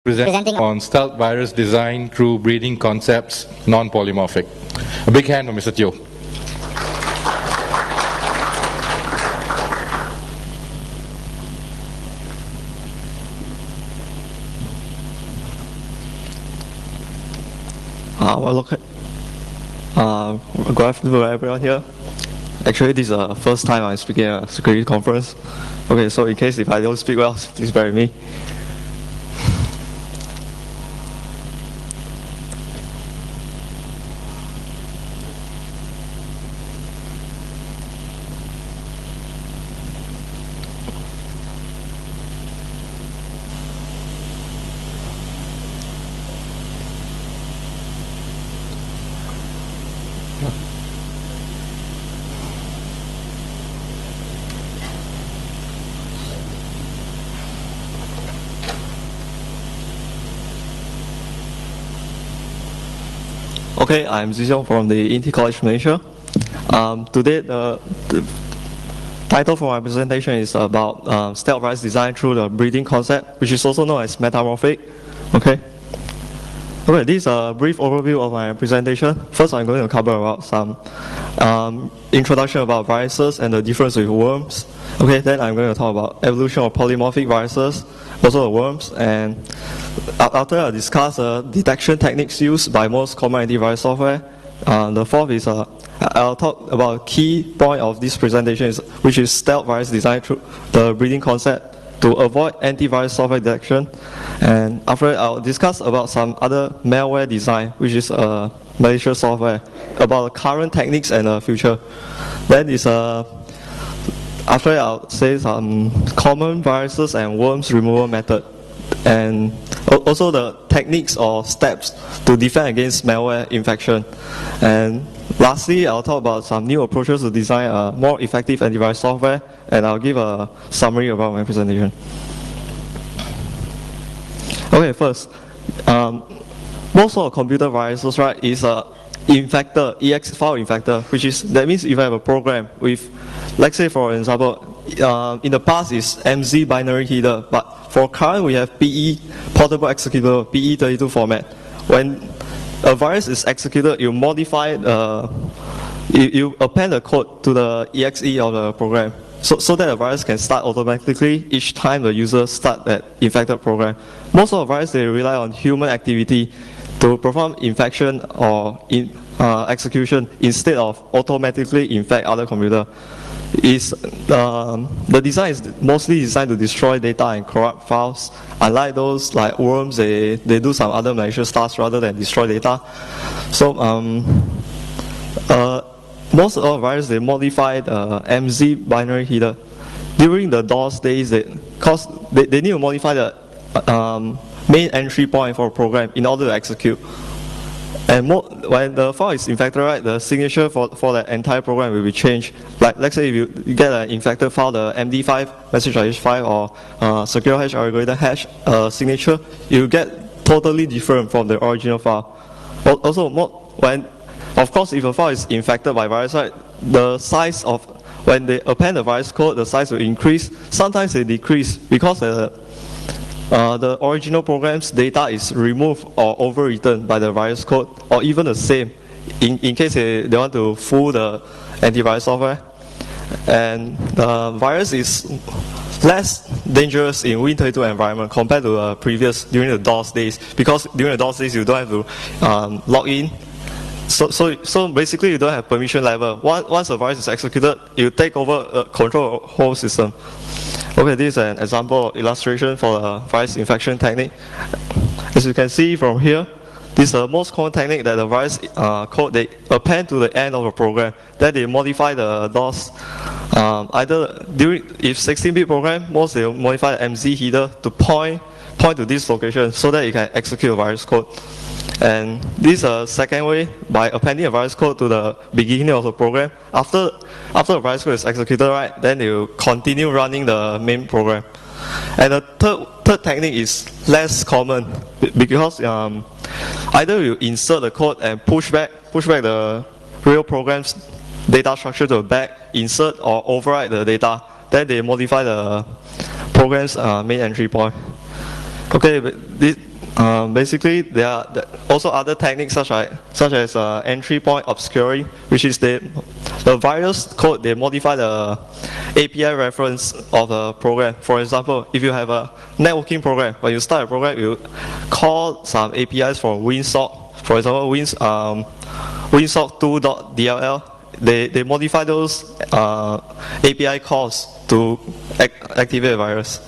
presenting on stealth virus design through breeding concepts, non-polymorphic. A big hand for Mr. Teo. Good afternoon, everyone here. Actually, this is the first time I'm speaking at a security conference. Okay, so in case if I don't speak well, please bear with me. Okay, I'm Siong from the Inti College Malaysia. Today, the title for my presentation is about stealth virus design through the breeding concept, which is also known as metamorphic. Okay, this is a brief overview of my presentation. First, I'm going to cover about some introduction about viruses and the difference with worms. Okay, then I'm going to talk about evolution of polymorphic viruses, also the worms, and after I discuss detection techniques used by most common antivirus software. The fourth is I'll talk about key point of this presentation, which is stealth virus design through the breeding concept to avoid antivirus software detection. And after I'll discuss about some other malware design, which is Malaysia software, about the current techniques and the future. Then is after I'll say some common viruses and worms removal method, and also the techniques or steps to defend against malware infection. And lastly, I'll talk about some new approaches to design a more effective antivirus software, and I'll give a summary about my presentation. Okay, first, most of computer viruses, right, is a infector, ex file infector, which is, that means if I have a program with, let's say for example, in the past is MZ binary header, but for current we have PE, portable executable, PE32 format. When a virus is executed, you modify, you append the code to the exe of the program, so that the virus can start automatically each time the user start that infected program. Most of the viruses, they rely on human activity to perform infection or execution instead of automatically infect other computer. The design is mostly designed to destroy data and corrupt files. Unlike those like worms, they do some other malicious tasks rather than destroy data. So most of the viruses, they modified MZ binary header. During the DOS days, they need to modify the main entry point for a program in order to execute. And when the file is infected, right, the signature for the entire program will be changed. Like, let's say if you get an infected file, the MD5, message hash file, or secure hash algorithm hash signature, you get totally different from the original file. Also, of course, if a file is infected by virus, right, the size of, when they append the virus code, the size will increase. Sometimes they decrease because the original program's data is removed or overwritten by the virus code, or even the same, in case they want to fool the antivirus software. And the virus is less dangerous in Win32 environment compared to previous during the DOS days, because during the DOS days you don't have to log in. So basically you don't have permission level. Once the virus is executed, you take over control of the whole system. Okay, this is an example illustration for the virus infection technique. As you can see from here, this is the most common technique that the virus code they append to the end of the program. Then they modify the DOS. Either if 16-bit program, most they modify the MZ header to point to this location so that it can execute the virus code. And this is a second way, by appending a virus code to the beginning of the program. After the virus code is executed, right, then they will continue running the main program. And the third technique is less common because either you insert the code and push back the real program's data structure to the back, insert or override the data. Then they modify the program's main entry point. Okay, but Basically, there are also other techniques such as entry point obscuring, which is the virus code. They modify the API reference of the program. For example, if you have a networking program, when you start a program, you call some APIs from WinSock. For example, WinSock2.dll. They modify those API calls to activate a virus.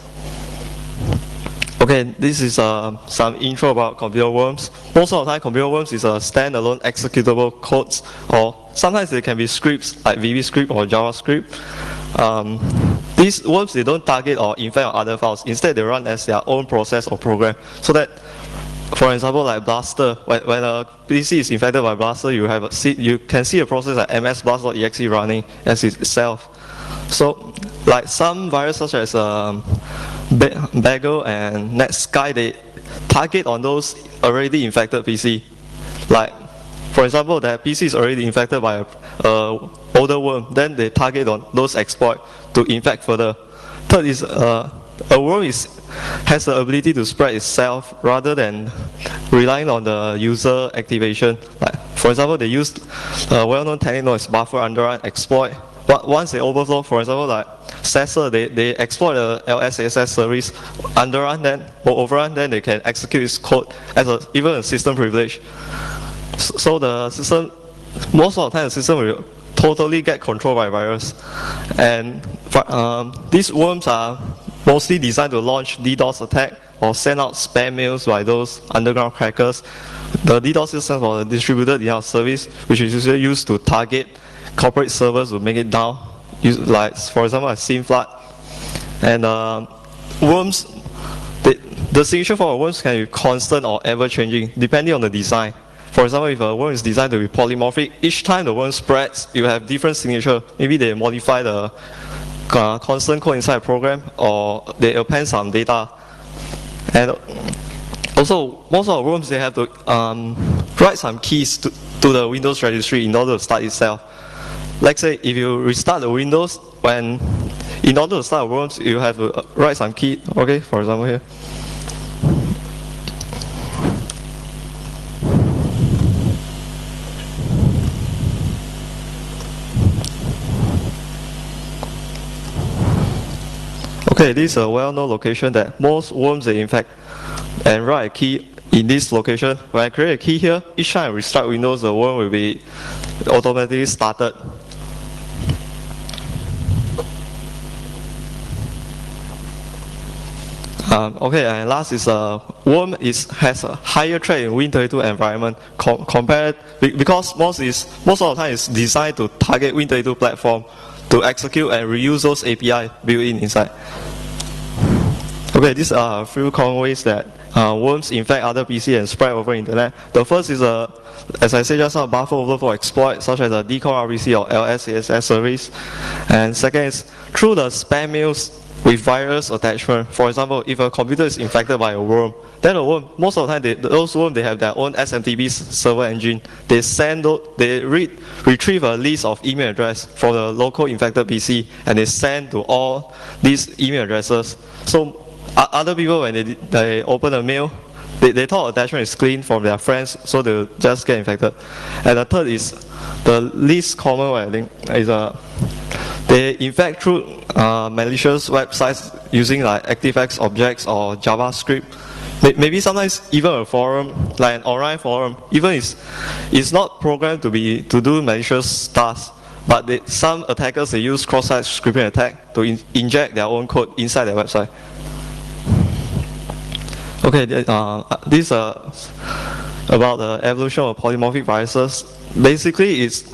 Okay, this is some intro about computer worms. Most of the time, computer worms is a standalone executable codes, or sometimes they can be scripts like VB script or JavaScript. These worms, they don't target or infect on other files. Instead, they run as their own process or program. So that, for example, like Blaster, when a PC is infected by Blaster, you can see a process like msblast.exe running as itself. So, like some viruses such as Bagel and Netsky, they target on those already infected PC. Like, for example, that PC is already infected by a older worm, then they target on those exploits to infect further. Third is a worm has the ability to spread itself rather than relying on the user activation. Like, for example, they used a well-known technique known as buffer underrun exploit. But once they overflow, for example, like Sessa, they exploit the LSASS service underrun, then or overrun, then they can execute its code as even a system privilege. So the system, most of the time, the system will totally get controlled by virus. And these worms are mostly designed to launch DDoS attack or send out spam mails by those underground crackers. The DDoS system for the distributed denial service, which is usually used to target corporate servers, to make it down. Like, for example, a SIM flood. And worms, the signature for worms can be constant or ever-changing, depending on the design. For example, if a worm is designed to be polymorphic, each time the worm spreads, you have different signature. Maybe they modify the constant code inside a program, or they append some data. And also, most of the worms, they have to write some keys to the Windows registry in order to start itself. Let's say if you restart the Windows, in order to start worms, you have to write some key. Okay, for example here. Okay, this is a well-known location that most worms, they infect, and write a key in this location. When I create a key here, each time I restart Windows, the worm will be automatically started. Okay, and last is worm has a higher threat in Win32 environment compared, because most of the time it's designed to target Win32 platform to execute and reuse those API built-in inside. Okay, these are a few common ways that worms infect other PC and spread over internet. The first is as I said just now, buffer overflow exploit, such as a decom RPC or LSASS service. And second is through the spam mails with virus attachment. For example, if a computer is infected by a worm, then the worm, most of the time, those worms, they have their own SMTP server engine. They retrieve a list of email address from the local infected PC, and they send to all these email addresses. So other people, when they open a mail, they thought attachment is clean from their friends, so they'll just get infected. And the third is the least common one, I think, is they infect through malicious websites using like ActiveX objects or JavaScript. Maybe sometimes even a forum, like an online forum, even it's not programmed to do malicious tasks, but some attackers, they use cross-site scripting attack to inject their own code inside their website. Okay, this is about the evolution of polymorphic viruses. Basically, it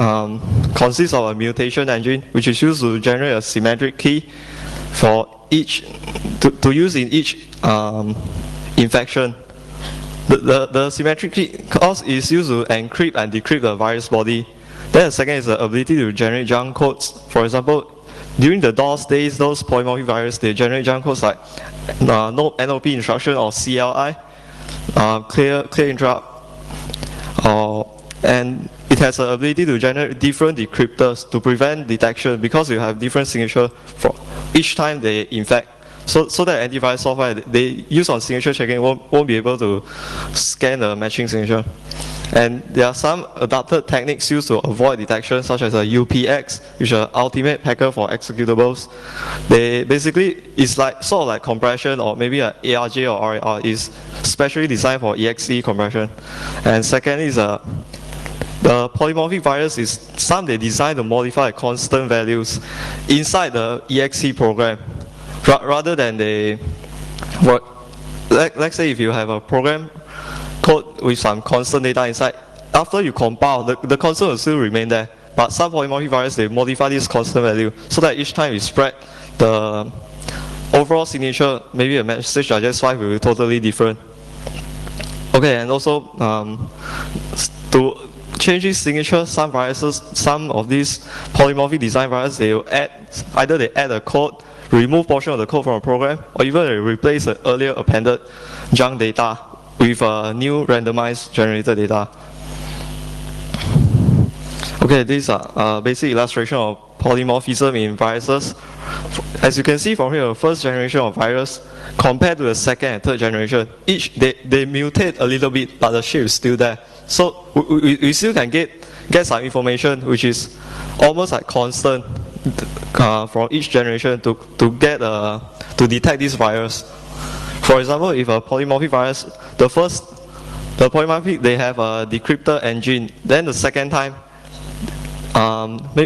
consists of a mutation engine, which is used to generate a symmetric key for each to use in each infection. The symmetric key is used to encrypt and decrypt the virus body. Then the second is the ability to generate junk codes. For example, during the DOS days, those polymorphic viruses, they generate junk codes like no NOP instruction or CLI, clear interrupt, and it has the ability to generate different decryptors to prevent detection, because you have different signature for each time they infect. so that antivirus software they use on signature checking won't be able to scan the matching signature. And there are some adapted techniques used to avoid detection, such as a UPX, which is an ultimate packer for executables. They basically, it's like sort of like compression, or maybe an ARJ or RAR is specially designed for EXE compression. And second is the polymorphic virus is some they design to modify constant values inside the EXE program, rather than let's say if you have a program code with some constant data inside, after you compile, the constant will still remain there. But some polymorphic virus, they modify this constant value so that each time you spread the overall signature, maybe a message address file will be totally different. Okay, and also to change this signature, some viruses, some of these polymorphic design viruses, they will either they add a code, remove portion of the code from a program, or even they replace the earlier appended junk data with a new randomized generated data. Okay, these are basic illustration of polymorphism in viruses. As you can see from here, the first generation of virus compared to the second and third generation, they mutate a little bit, but the shape is still there. So we still can get some information which is almost like constant from each generation to detect this virus. For example, if a polymorphic virus, the polymorphic, they have a decryptor engine. Then the second time,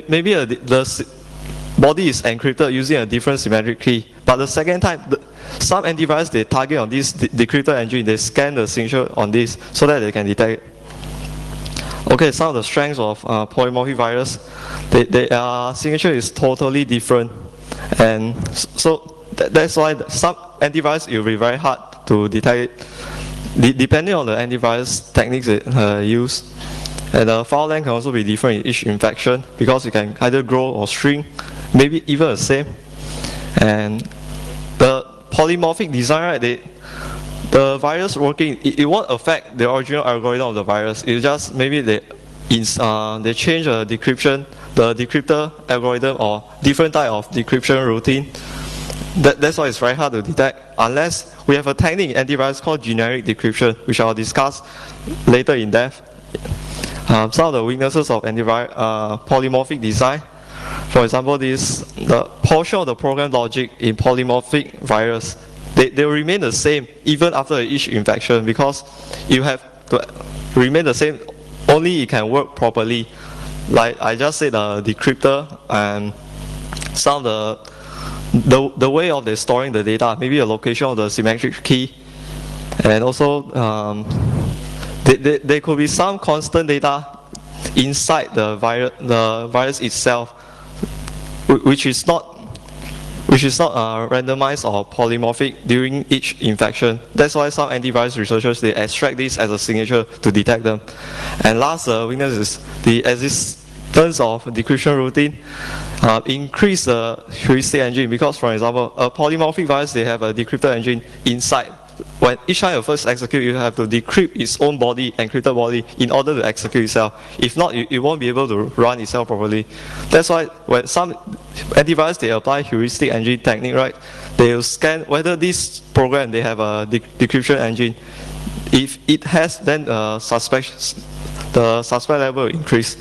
maybe the body is encrypted using a different symmetric key. But the second time, some antivirus, they target on this decryptor engine, they scan the signature on this so that they can detect it. Okay, some of the strengths of polymorphic virus, their signature is totally different. And so that's why some antivirus, it will be very hard to detect it, depending on the antivirus techniques it use. And the file length can also be different in each infection, because it can either grow or shrink, maybe even the same. And the polymorphic design, right, the virus working, it won't affect the original algorithm of the virus. It just maybe they change the decryptor algorithm, or different type of decryption routine. That's why it's very hard to detect, unless we have a technique in antivirus called generic decryption, which I'll discuss later in depth. Some of the weaknesses of polymorphic design, for example, the portion of the program logic in polymorphic virus, they will remain the same even after each infection, because you have to remain the same, only it can work properly. Like I just said, the decryptor and some of the way of the storing the data, maybe a location of the symmetric key, and also there could be some constant data inside the virus itself, which is not randomized or polymorphic during each infection. That's why some antivirus researchers, they extract this as a signature to detect them. And last weakness is the existence of decryption routine increase the heuristic engine, because, for example, a polymorphic virus, they have a decryptor engine inside. When each time you first execute, you have to decrypt its own body, encrypted body, in order to execute itself. If not, it won't be able to run itself properly. That's why when some antivirus, they apply heuristic engine technique, right? They will scan whether this program, they have a decryption engine. If it has, then the suspect level will increase.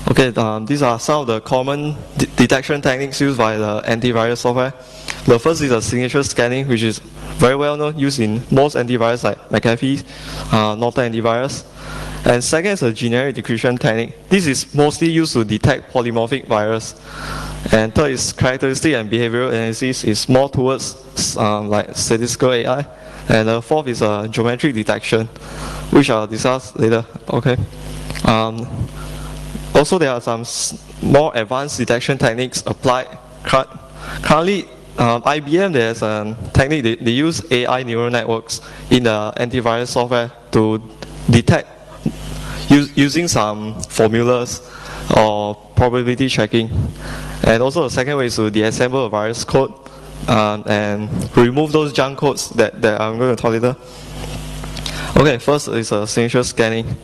Okay, these are some of the common detection techniques used by the antivirus software. The first is a signature scanning, which is very well known, used in most antivirus like McAfee, Norton antivirus. And second is a generic decryption technique. This is mostly used to detect polymorphic virus. And third is characteristic and behavioral analysis, is more towards like statistical AI. And the fourth is a geometric detection, which I'll discuss later. Okay. Also, there are some more advanced detection techniques applied. Currently, IBM, there's a technique, they use AI neural networks in the antivirus software to detect using some formulas or probability checking. And also the second way is to deassemble a virus code and remove those junk codes that I'm going to talk later. Okay, first is a signature scanning.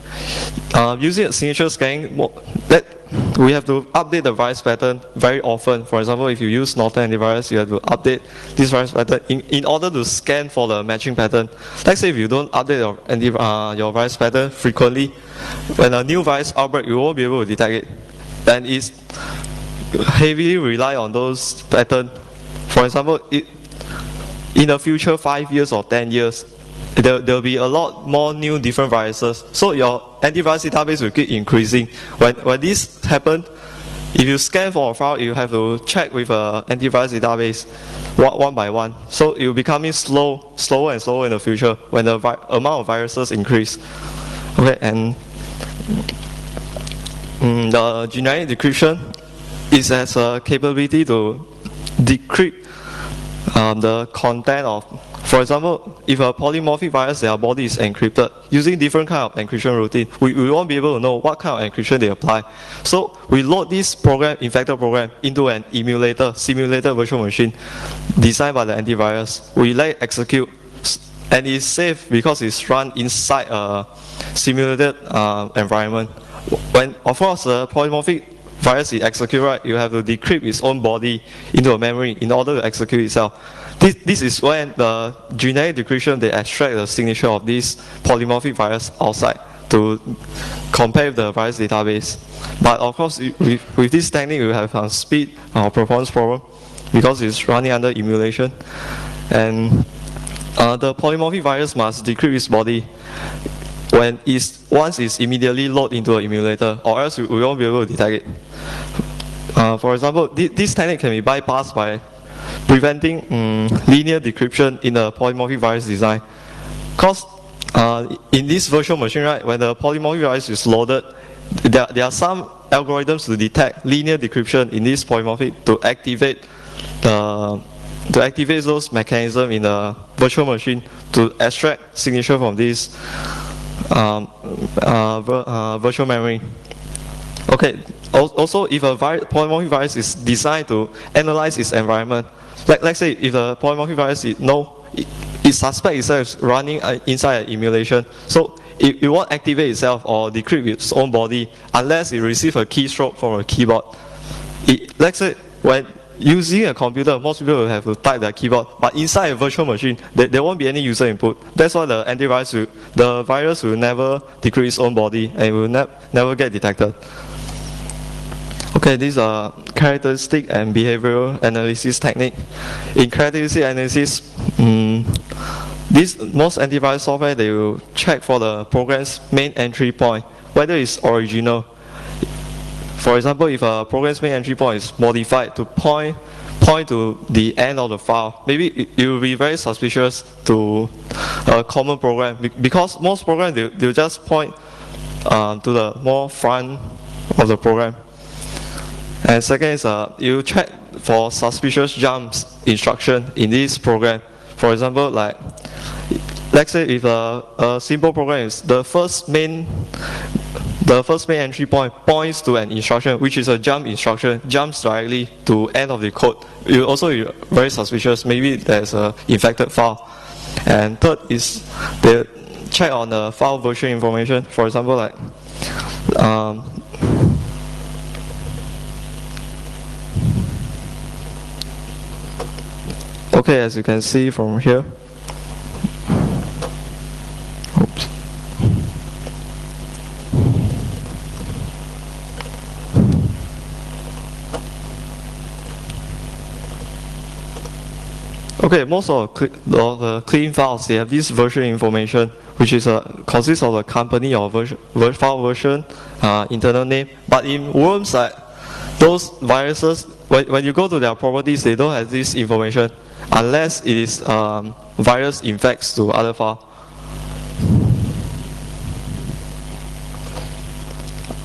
Using a signature scanning, we have to update the virus pattern very often. For example, if you use Norton antivirus, you have to update this virus pattern in order to scan for the matching pattern. Let's say if you don't update your virus pattern frequently, when a new virus outbreak, you won't be able to detect it. And it's heavily rely on those patterns. For example, in the future 5 years or 10 years, there'll be a lot more new different viruses. So your antivirus database will keep increasing. When this happens, if you scan for a file, you have to check with an antivirus database one by one. So it will becoming slower and slower in the future when the amount of viruses increase. Okay, and the generic decryption has a capability to decrypt the content of, for example, if a polymorphic virus, their body is encrypted, using different kind of encryption routine, we won't be able to know what kind of encryption they apply. So we load this program, infected program, into an emulator, simulated virtual machine, designed by the antivirus. We let it execute, and it's safe because it's run inside a simulated environment. When, of course, the polymorphic virus is execute, right, you have to decrypt its own body into a memory in order to execute itself. This is when the generic decryption, they extract the signature of this polymorphic virus outside to compare with the virus database. But of course, with this technique, we have a speed or performance problem because it's running under emulation. And the polymorphic virus must decrypt its body once it's immediately loaded into an emulator, or else we won't be able to detect it. For example, this technique can be bypassed by preventing linear decryption in the polymorphic virus design. Because in this virtual machine, right, when the polymorphic virus is loaded, there are some algorithms to detect linear decryption in this polymorphic to activate those mechanisms in the virtual machine to extract signature from this virtual memory. Okay. Also, if a polymorphic virus is designed to analyze its environment, let's say if the polymorphic virus it suspects itself running inside an emulation, so it won't activate itself or decrypt its own body unless it receives a keystroke from a keyboard. Let's say when using a computer, most people will have to type their keyboard, but inside a virtual machine, there won't be any user input. That's why the virus will never decrypt its own body and will never get detected. Okay, these are characteristic and behavioral analysis technique. In characteristic analysis, most antivirus software, they will check for the program's main entry point, whether it's original. For example, if a program's main entry point is modified to point to the end of the file, maybe it will be very suspicious to a common program because most programs, they'll just point to the more front of the program. And second is you check for suspicious jumps instruction in this program. For example, let's say if a simple program is the first main entry point points to an instruction which is a jump instruction, jumps directly to end of the code. You also be very suspicious. Maybe there's an infected file. And third is they check on the file version information. For example, okay, as you can see from here. Oops. Okay, most of the clean files, they have this version information, which is consists of a company or file version, internal name. But in worms, those viruses, when you go to their properties, they don't have this information unless it is virus infects to other file.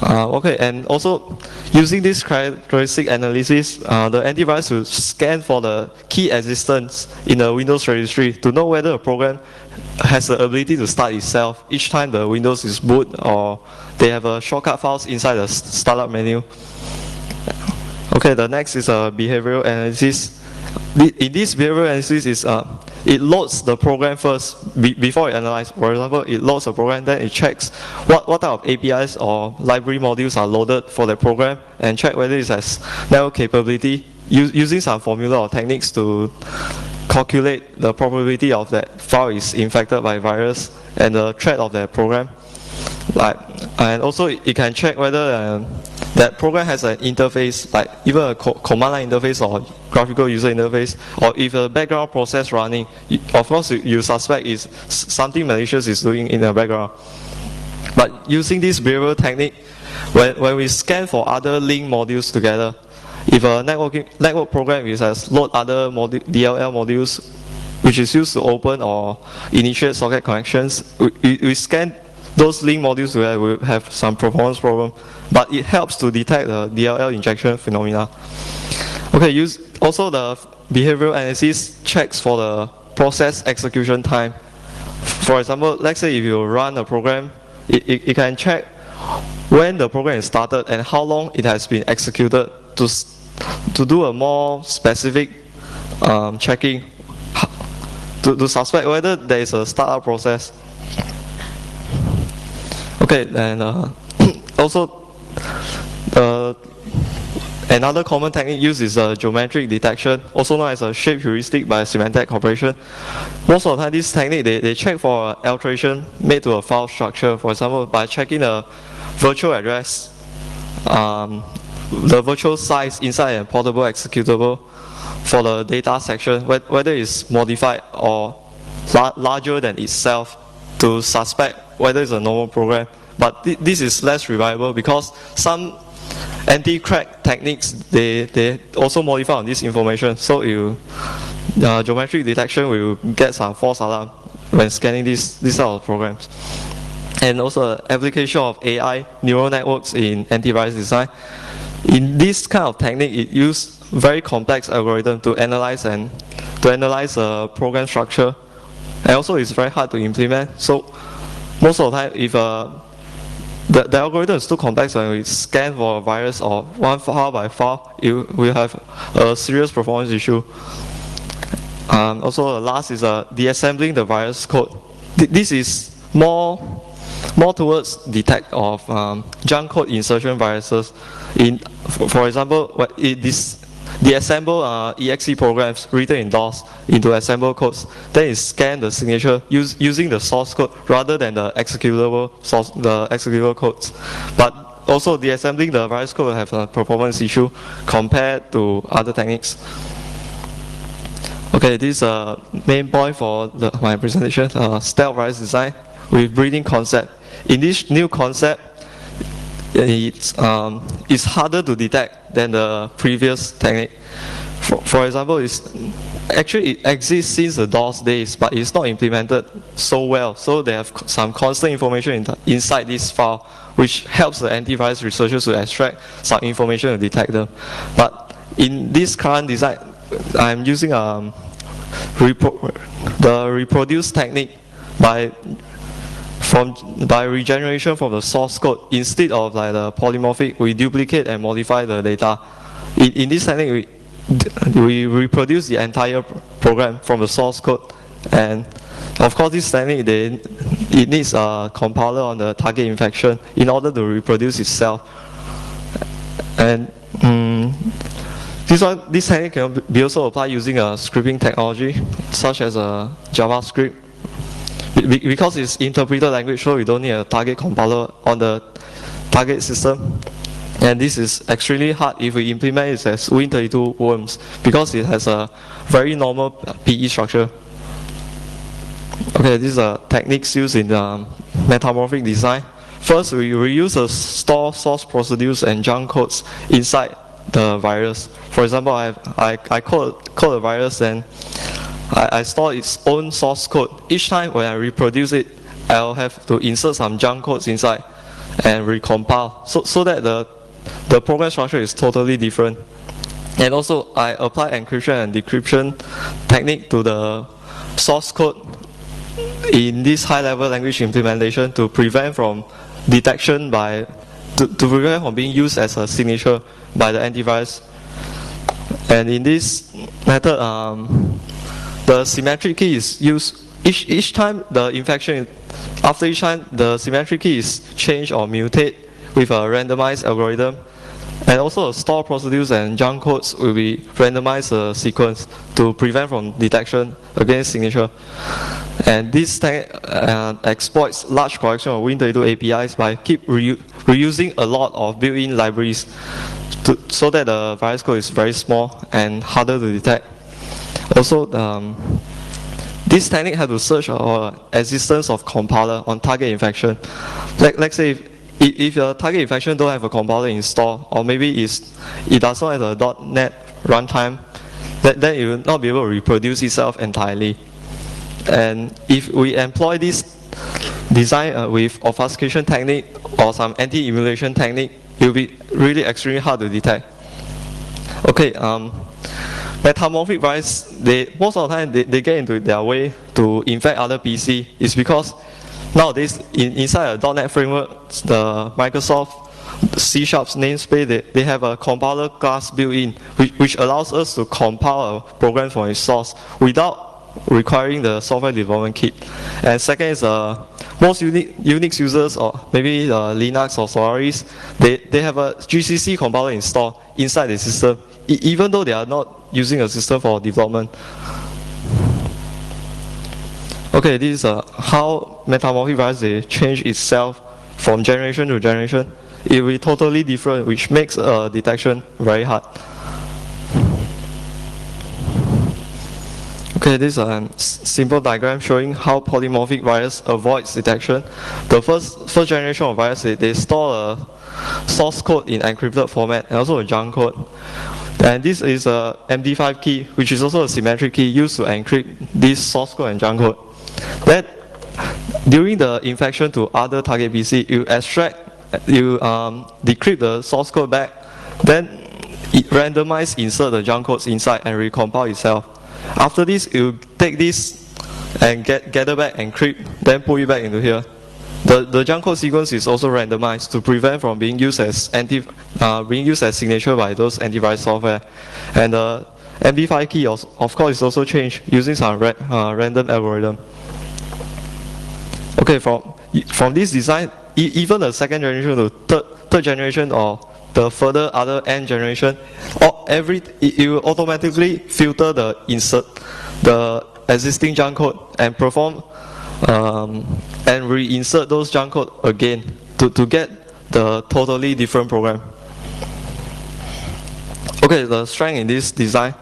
Okay, and also using this characteristic analysis, the antivirus will scan for the key existence in the Windows registry to know whether a program has the ability to start itself each time the Windows is boot or they have a shortcut files inside the startup menu. Okay, the next is behavioral analysis. In this behavioral analysis is it loads the program first before it analyzes. For example, it loads the program, then it checks what type of APIs or library modules are loaded for the program, and check whether it has network capability, using some formula or techniques to calculate the probability of that file is infected by virus and the threat of that program. And also it can check whether that program has an interface, like even a command line interface or graphical user interface, or if a background process running, of course you suspect is something malicious is doing in the background. But using this behavioral technique, when we scan for other link modules together, if a network program has load other DLL modules which is used to open or initiate socket connections, we scan those link modules together, will have some performance problem, but it helps to detect the DLL injection phenomena. Okay, also the behavioral analysis checks for the process execution time. For example, let's say if you run a program, it can check when the program is started and how long it has been executed to do a more specific checking to suspect whether there is a startup process. Okay, and also another common technique used is geometric detection, also known as a shape heuristic by Symantec Corporation. Most of the time, this technique, they check for alteration made to a file structure. For example, by checking the virtual address, the virtual size inside a portable executable for the data section, whether it's modified or larger than itself, to suspect whether it's a normal program. But this is less reliable because some anti-crack techniques, they also modify on this information. So geometric detection will get some false alarm when scanning these type of programs. And also application of AI, neural networks in antivirus design. In this kind of technique, it uses very complex algorithm to analyze a program structure, and also it's very hard to implement. So most of the time, if the algorithm is too complex, when we scan for a virus or one file by file, it will have a serious performance issue. Also, the last is deassembling the virus code. This is more towards detect of junk code insertion viruses. For example, deassemble exe programs written in DOS into assemble codes. Then it scan the signature using the source code rather than the executable codes. But also, deassembling the virus code will have a performance issue compared to other techniques. Okay, this is a main point for my presentation: stealth virus design with breeding concept. In this new concept, it's harder to detect than the previous technique. For example, it exists since the DOS days, but it's not implemented so well. So they have some constant information inside this file, which helps the antivirus researchers to extract some information to detect them. But in this current design, I'm using the reproduce technique by regeneration from the source code. Instead of like the polymorphic, we duplicate and modify the data. In this technique, we reproduce the entire program from the source code, and of course this technique it needs a compiler on the target infection in order to reproduce itself. And this technique can be also applied using a scripting technology such as JavaScript. Because it's interpreted language, so we don't need a target compiler on the target system. And this is extremely hard if we implement it as Win32 worms, because it has a very normal PE structure. Okay, these are techniques used in metamorphic design. First, we reuse the store source procedures and junk codes inside the virus. For example, I code a virus and I store its own source code. Each time when I reproduce it, I'll have to insert some junk codes inside and recompile, so that the program structure is totally different. And also, I apply encryption and decryption technique to the source code in this high-level language implementation to prevent from detection to prevent from being used as a signature by the antivirus. And in this method, the symmetric key is used each time the infection. After each time, the symmetric key is changed or mutate with a randomized algorithm. And also, store procedures and junk codes will be randomized sequence to prevent from detection against signature. And this exploits large collection of Win32 APIs by keep reusing a lot of built-in libraries so that the virus code is very small and harder to detect. Also, this technique has to search for existence of compiler on target infection. Let's say if your target infection don't have a compiler installed, or maybe it does not have a .NET runtime, then it will not be able to reproduce itself entirely. And if we employ this design with obfuscation technique or some anti-emulation technique, it will be really extremely hard to detect. Okay, metamorphic virus, most of the time they get into their way to infect other PC is because nowadays inside a .NET framework, the Microsoft C# namespace, they have a compiler class built in, which allows us to compile a program from its source without requiring the software development kit. And second is most Unix users, or maybe Linux or Solaris, they have a GCC compiler installed inside the system, even though they are not using a system for development. Okay, this is how metamorphic virus they change itself from generation to generation. It will be totally different, which makes detection very hard. Okay, this is a simple diagram showing how polymorphic virus avoids detection. The first generation of virus, they store a source code in encrypted format and also a junk code. And this is a MD5 key, which is also a symmetric key used to encrypt this source code and junk code. Then, during the infection to other target PC, you decrypt the source code back, then it randomize insert the junk codes inside and recompile itself. After this, you take this and gather back, encrypt, then put it back into here. The junk code sequence is also randomized to prevent from being used as signature by those antivirus software. And the MD5 key, of course, is also changed using some random algorithm. Okay, from this design, even the second generation to third generation or the further other n generation, it will automatically filter the existing junk code and perform and reinsert those junk code again to get the totally different program. Okay, the strength in this design.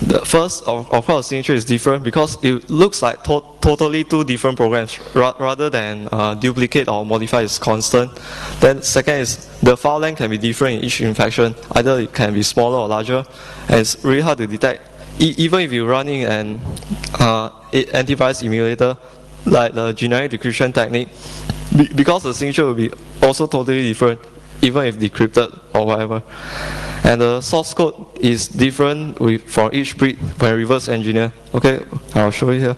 The first, of course, signature is different because it looks like totally two different programs rather than duplicate or modify is constant. Then second is the file length can be different in each infection. Either it can be smaller or larger, and it's really hard to detect. Even if you're running an antivirus emulator like the generic decryption technique, because the signature will be also totally different, even if decrypted or whatever. And the source code is different for each breed when reverse engineer. Okay, I'll show you here.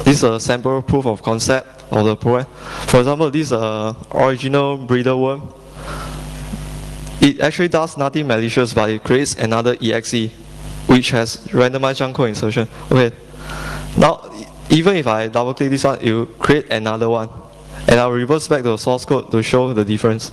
This is a sample proof of concept of the program. For example, this is an original breeder worm. It actually does nothing malicious, but it creates another exe, which has randomized junk code insertion. Okay, now even if I double click this one, it will create another one. And I'll reverse back to the source code to show the difference.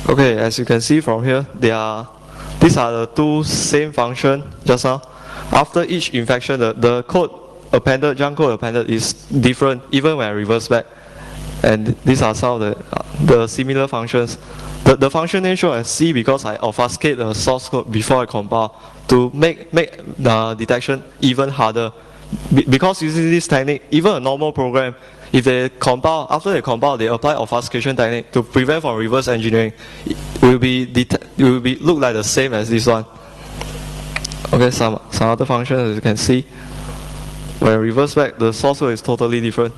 Okay, as you can see from here, these are the two same function just now. After each infection, the code appended, junk code appended is different even when I reverse back. And these are some of the similar functions. The function name shown as C because I obfuscate the source code before I compile to make the detection even harder. because using this technique, even a normal program, if they compile, after they compile, they apply obfuscation technique to prevent from reverse engineering, it will be look like the same as this one. Okay, some other functions, as you can see, when reverse back, the source code is totally different.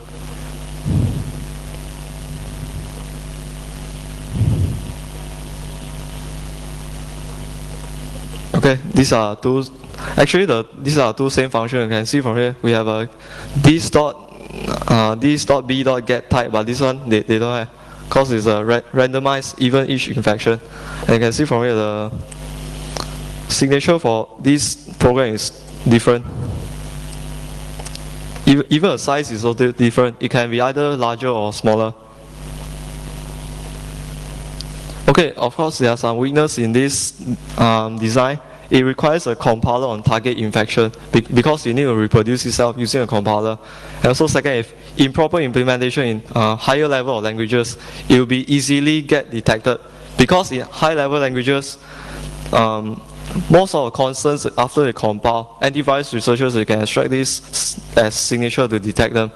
Okay, these are two. Actually, these are two same functions. You can see from here we have a this dot b dot get type, but this one they don't have, because it's a randomized even each infection. And you can see from here the signature for this program is different. Even the size is also different. It can be either larger or smaller. Okay, of course there are some weaknesses in this design. It requires a compiler on target infection because you need to reproduce itself using a compiler. And also second, if improper implementation in higher level of languages, it will be easily get detected. Because in high level languages, most of the constants after they compile, antivirus researchers they can extract this as signature to detect them.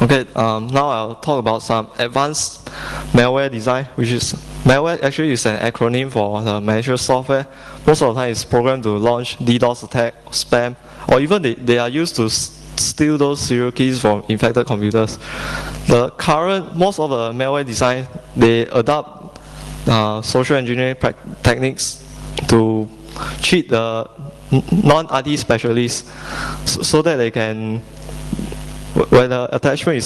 Okay, now I'll talk about some advanced malware design, which is malware actually is an acronym for the malicious software. Most of the time it's programmed to launch DDoS attack, spam, or even they are used to steal those serial keys from infected computers. Most of the malware design, they adopt social engineering techniques to cheat the non-IT specialists so that they can, when the attachment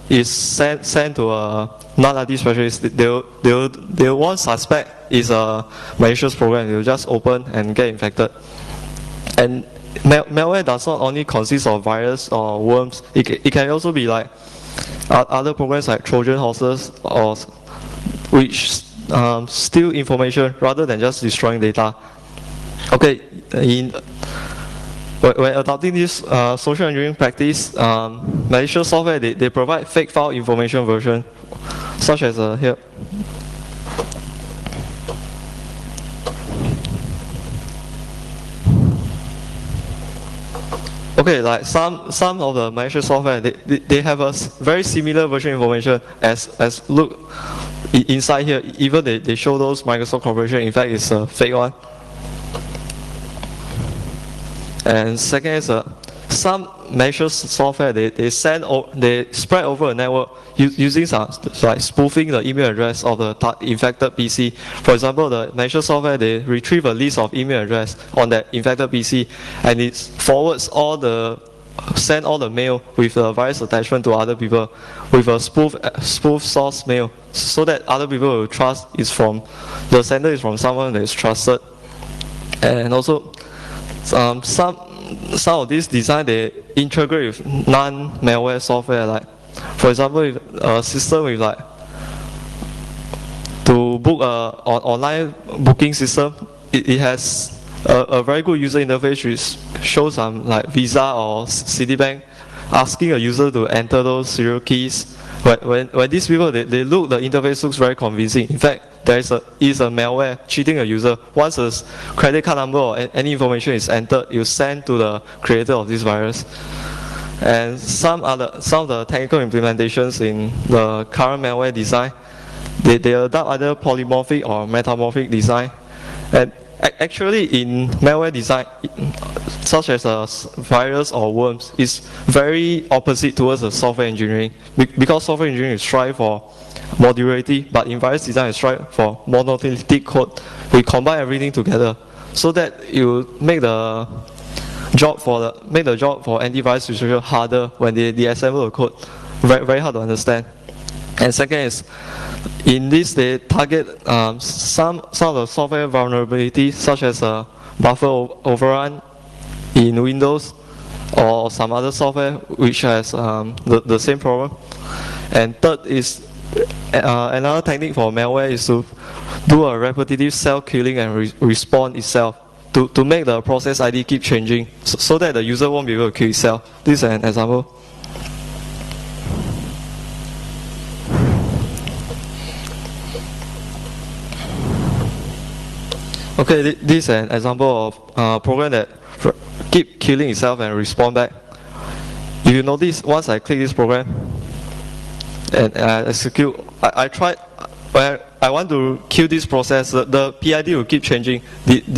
is sent to a non-IT specialist, they won't suspect it's a malicious program. They'll just open and get infected. And malware does not only consist of virus or worms. It can also be like other programs like Trojan horses, or which steal information rather than just destroying data. Okay, when adopting this social engineering practice, malicious software, they provide fake file information version, such as here. Okay, like some of the malicious software, they have a very similar version information as look inside here. Even they show those Microsoft Corporation, in fact it's a fake one. And second is some malicious software they spread over a network using some like spoofing the email address of the infected PC. For example, the malicious software they retrieve a list of email address on that infected PC, and it forwards send all the mail with a virus attachment to other people with a spoof source mail, so that other people will trust the sender is from someone that is trusted. And also some of these design they integrate with non-malware software, like for example if a system with like to book a online booking system, it has a very good user interface which shows some like Visa or Citibank asking a user to enter those serial keys. When these people they look, the interface looks very convincing. In fact, there is a malware cheating a user. Once a credit card number or any information is entered, you send to the creator of this virus. And some of the technical implementations in the current malware design, they adopt either polymorphic or metamorphic design. And actually in malware design, such as a virus or worms, is very opposite towards the software engineering, because software engineering is strive for modularity, but in virus design is strive for monolithic code. We combine everything together so that you make the job for antivirus researcher harder when they assemble the code, very hard to understand. And second is, in this they target some of the software vulnerabilities, such as buffer overrun in Windows or some other software which has the same problem. And third is another technique for malware is to do a repetitive self-killing and respawn itself to make the process ID keep changing so that the user won't be able to kill itself. This is an example. Okay, this is an example of a program that keep killing itself and respawn back. If you notice, once I click this program and I execute, I tried, when I want to kill this process, the PID will keep changing,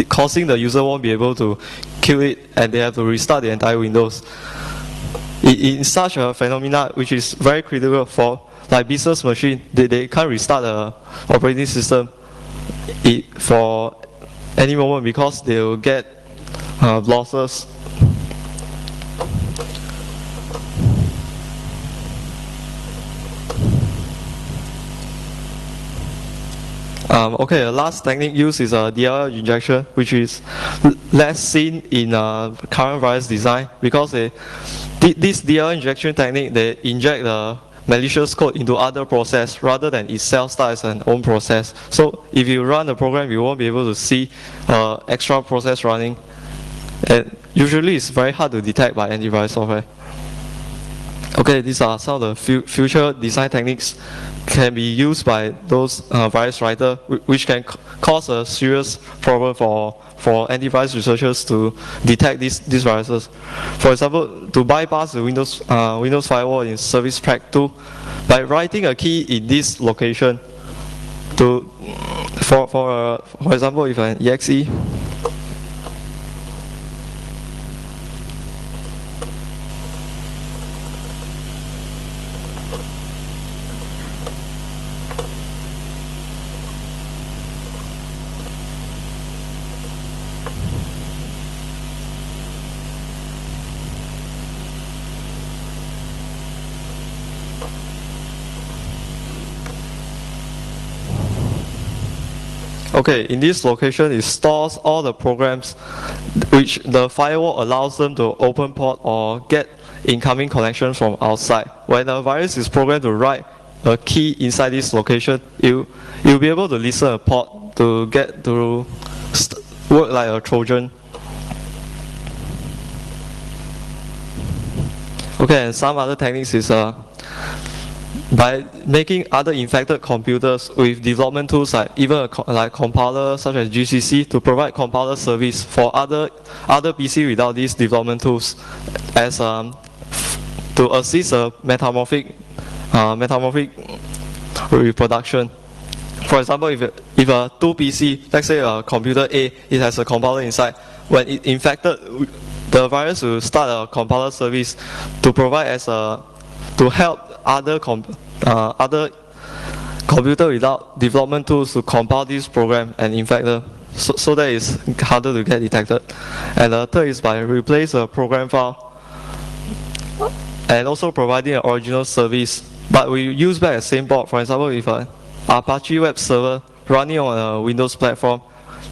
causing the user won't be able to kill it and they have to restart the entire Windows. In such a phenomena, which is very critical for like business machine, they can't restart the operating system for any moment because they will get losses. Okay, the last technique used is DLL injection, which is less seen in current virus design because this DLL injection technique, they inject the malicious code into other process rather than itself start as an own process. So if you run the program, you won't be able to see extra process running. And usually it's very hard to detect by antivirus software. Okay, these are some of the future design techniques can be used by those virus writers, which can cause a serious problem for antivirus researchers to detect these viruses. For example, to bypass the Windows firewall in Service Pack 2, by writing a key in this location, for example, if an exe Okay, in this location, it stores all the programs which the firewall allows them to open port or get incoming connections from outside. When a virus is programmed to write a key inside this location, you'll be able to listen a port to get to work like a Trojan. Okay, and some other techniques is by making other infected computers with development tools like even like compiler such as GCC to provide compiler service for other PC without these development tools as to assist a metamorphic reproduction. For example, if a 2 PC, let's say a computer A, it has a compiler inside. When it infected, the virus will start a compiler service to provide as a to help other computer without development tools to compile this program and infect them, so that it's harder to get detected. And the third is by replace a program file and also providing an original service, but we use back the same port. For example, if an Apache web server running on a Windows platform,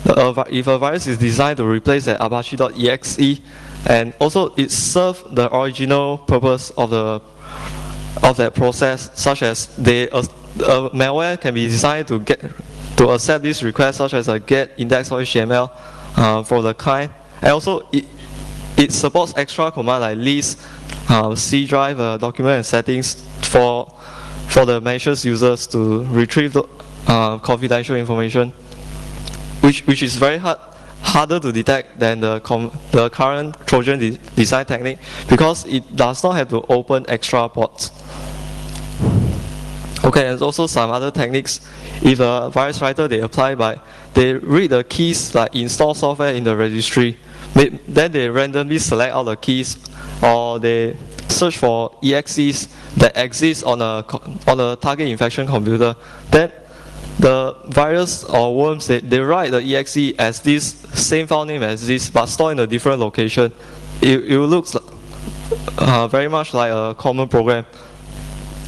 if a virus is designed to replace that apache.exe, and also it serves the original purpose of that process, such as malware can be designed to accept this request, such as a get index.html for the client, and also it supports extra command like list, C drive, document and settings for the malicious users to retrieve the confidential information, which is very harder to detect than the current Trojan design technique because it does not have to open extra ports. Okay, and also some other techniques. If a virus writer they read the keys like install software in the registry, then they randomly select all the keys, or they search for exes that exist on a target infection computer. Then the virus or worms, they write the exe as this same file name as this, but stored in a different location. It looks very much like a common program.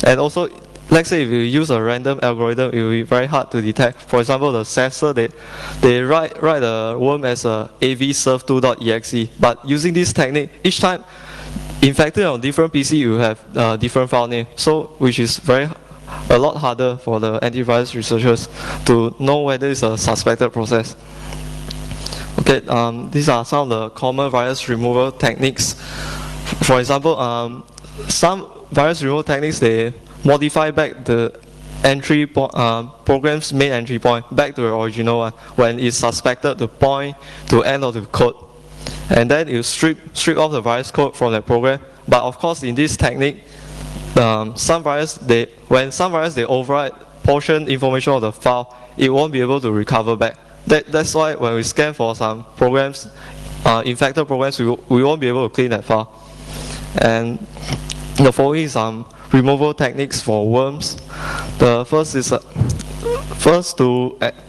And also, let's say if you use a random algorithm, it will be very hard to detect. For example, the censor, they write a worm as a avserve2.exe, but using this technique, each time infected on different PC, you have different file name, so which is a lot harder for the antivirus researchers to know whether it's a suspected process. Okay, these are some of the common virus removal techniques. For example, some virus removal techniques, they modify back the program's main entry point back to the original one when it's suspected to point to end of the code. and then you strip off the virus code from that program. But of course, in this technique, when some virus they overwrite portion information of the file, it won't be able to recover back. That's why when we scan for some programs, infected programs, we won't be able to clean that file. And the following is some removal techniques for worms. The first is to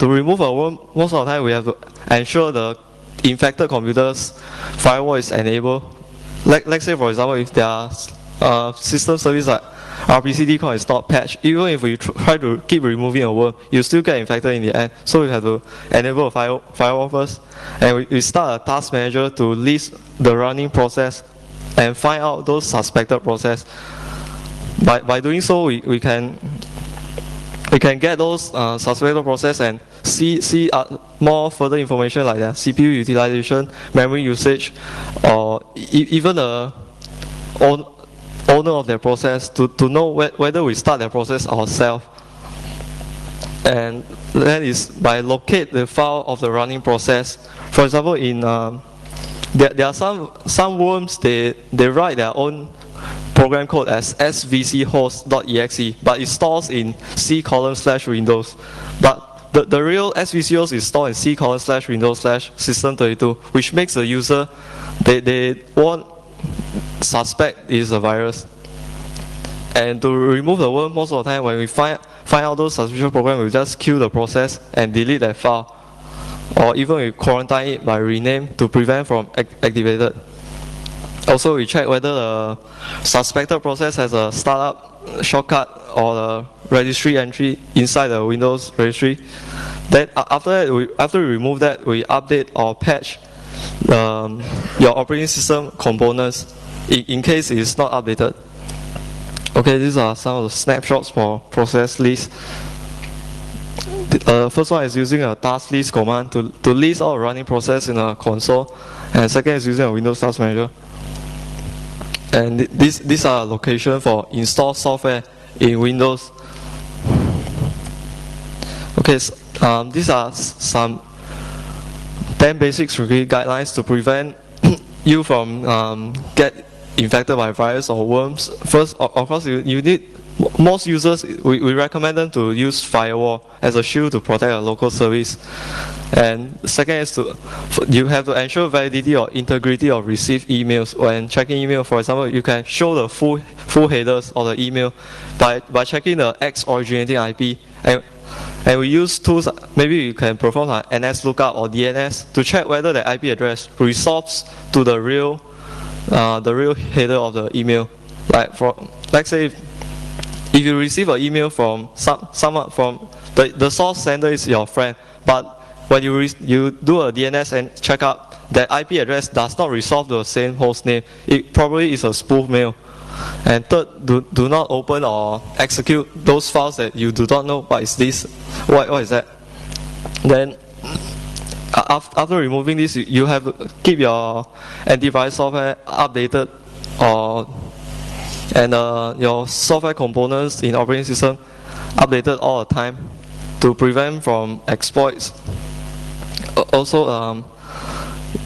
remove a worm. Most of the time we have to ensure the infected computer's firewall is enabled. Let's say, for example, if their system service like RPCD is not patched, even if we try to keep removing a worm, you still get infected in the end. So we have to enable a firewall first, and we start a task manager to list the running process and find out those suspected process. By doing so, we can get those suspected process and see more further information like that CPU utilization, memory usage, or even the owner of their process to know whether we start their process ourselves. And that is by locate the file of the running process. For example, in there are some worms, they write their own program code as svchost.exe, but it stores in C:/Windows. But the real svchost is stored in C:/Windows/system32, which makes the user they won't suspect is a virus. And to remove the worm, most of the time when we find out those suspicious programs, we just kill the process and delete that file, or even we quarantine it by rename to prevent from activated. Also, we check whether the suspected process has a startup shortcut or the registry entry inside the Windows registry. Then after we remove that, we update or patch your operating system components in case it's not updated. Okay, these are some of the snapshots for process list. First one is using a task list command to list all running process in a console, and second is using a Windows Task Manager. And these are location for install software in Windows. Okay, so, these are some 10 basic security guidelines to prevent you from get infected by virus or worms. First, of course, you need, most users, we recommend them to use firewall as a shield to protect a local service. And second is you have to ensure validity or integrity of received emails. When checking email, for example, you can show the full headers of the email by checking the X originating IP. And we use tools, maybe you can perform an NS lookup or DNS to check whether the IP address resolves to the real header of the email. Let's say if you receive an email from someone from the source sender is your friend, but when you do a DNS and check out, that IP address does not resolve to the same host name. It probably is a spoof mail. And third, do not open or execute those files that you do not know what is this, what is that. Then after removing this, you have to keep your antivirus software updated, and your software components in operating system updated all the time to prevent from exploits. Also,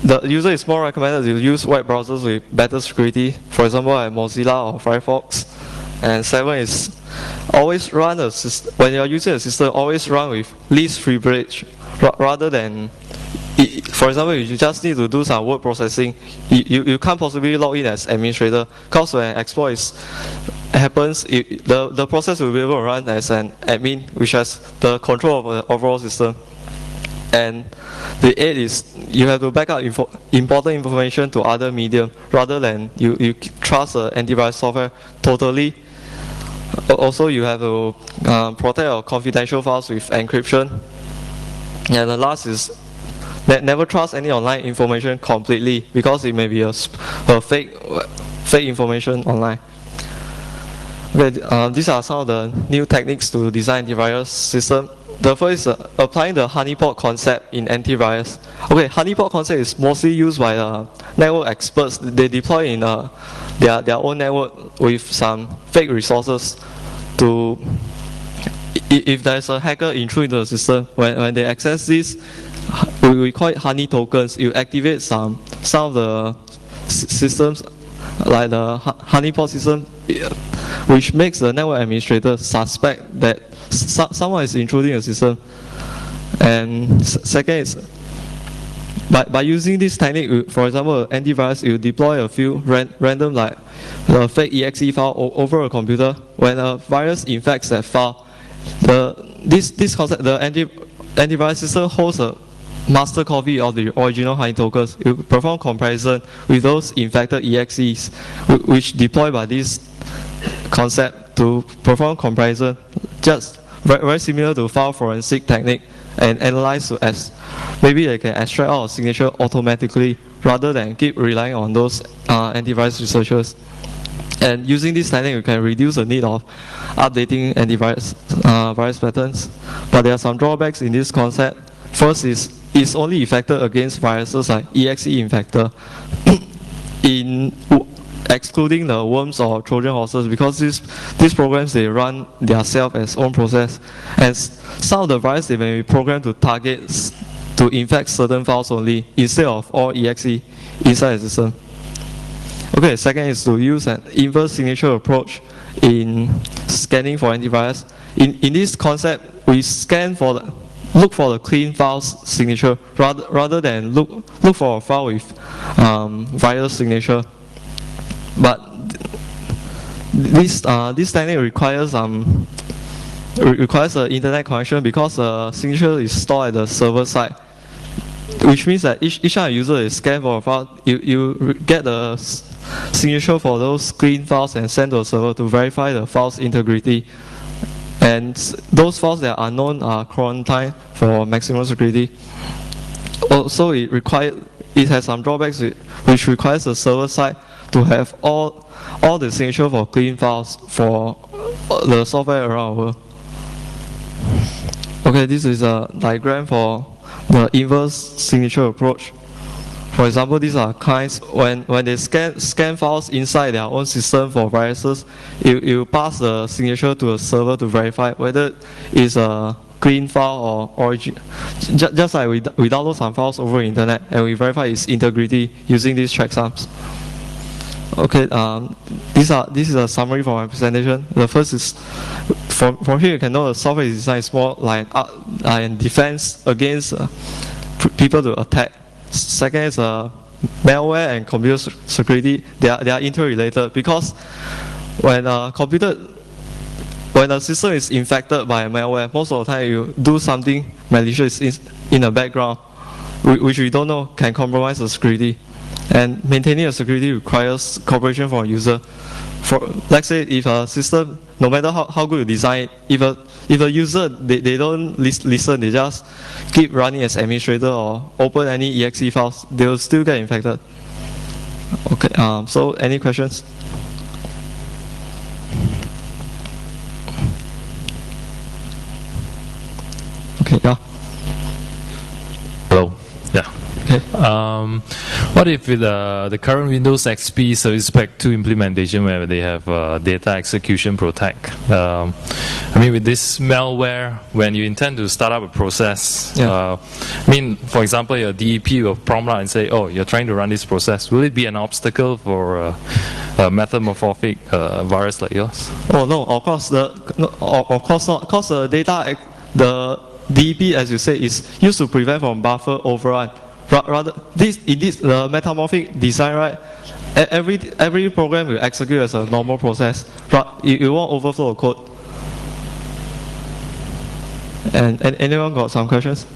the user is more recommended to use web browsers with better security, for example, like Mozilla or Firefox. And 7 is always run a system, when you're using a system, always run with least privilege rather than, for example, if you just need to do some word processing, you can't possibly log in as administrator, because when exploit happens, the process will be able to run as an admin, which has the control of the overall system. And the 8 is you have to back up important information to other medium rather than you trust the antivirus software totally. Also, you have to protect your confidential files with encryption. And the last is never trust any online information completely, because it may be a fake information online. Okay, these are some of the new techniques to design antivirus system. The first is applying the honeypot concept in antivirus. Okay, honeypot concept is mostly used by network experts. They deploy in their own network with some fake resources to, if there's a hacker intrude into the system, when they access this, we call it honey tokens. You activate some some of the systems, like the honeypot system, which makes the network administrator suspect that someone is intruding the system. And second is, by using this technique, for example, antivirus, you deploy a few random, like the fake exe file over a computer. When a virus infects that file, this concept, the antivirus system holds a master copy of the original honey tokens. You perform comparison with those infected exes, which deploy by this concept to perform comparison, just very similar to file forensic technique, and analyze as maybe they can extract out a signature automatically rather than keep relying on those antivirus researchers. And using this technique, you can reduce the need of updating antivirus virus patterns. But there are some drawbacks in this concept. First is it's only effective against viruses like exe infector, in excluding the worms or Trojan horses, because these programs, they run themselves as own process, and some of the viruses, they may be programmed to target to infect certain files only instead of all exe inside the system. Okay, second is to use an inverse signature approach in scanning for antivirus. In this concept, we scan for look for the clean file's signature rather than look for a file with virus signature. But this technique requires an internet connection, because the signature is stored at the server side, which means that each time a user is scanned for a file, you get the signature for those clean files and send to a server to verify the file's integrity. And those files that are unknown are quarantined for maximum security. Also, it has some drawbacks, which requires the server side to have all the signature for clean files for the software around the world. Okay, this is a diagram for the inverse signature approach. For example, these are kinds, when they scan files inside their own system for viruses, you pass the signature to a server to verify whether it's a clean file or origin. Just like we download some files over the internet and we verify its integrity using these checksums. Okay, this is a summary for my presentation. The first is, from here you can know the software design is more like defense against people to attack. Second is malware and computer security. They are interrelated, because when a system is infected by a malware, most of the time you do something malicious in the background, which we don't know can compromise the security. And maintaining the security requires cooperation from a user. Let's say if a system, no matter how good you design it, if a user they don't listen, they just keep running as administrator or open any exe files, they will still get infected. Okay, so any questions? Okay, yeah. Hello. Yeah. Okay. What if with the current Windows XP Service Pack 2 implementation, where they have data execution protect? I mean, with this malware, when you intend to start up a process, Yeah. I mean, for example, your DEP will prompt out and say, "Oh, you're trying to run this process." Will it be an obstacle for a metamorphic virus like yours? Oh no, of course not. Because the DEP, as you say, is used to prevent from buffer overrun. Rather, the metamorphic design, right? Every program will execute as a normal process. It won't overflow the code. And anyone got some questions?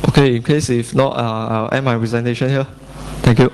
Okay, in case if not, I'll end my presentation here. Thank you.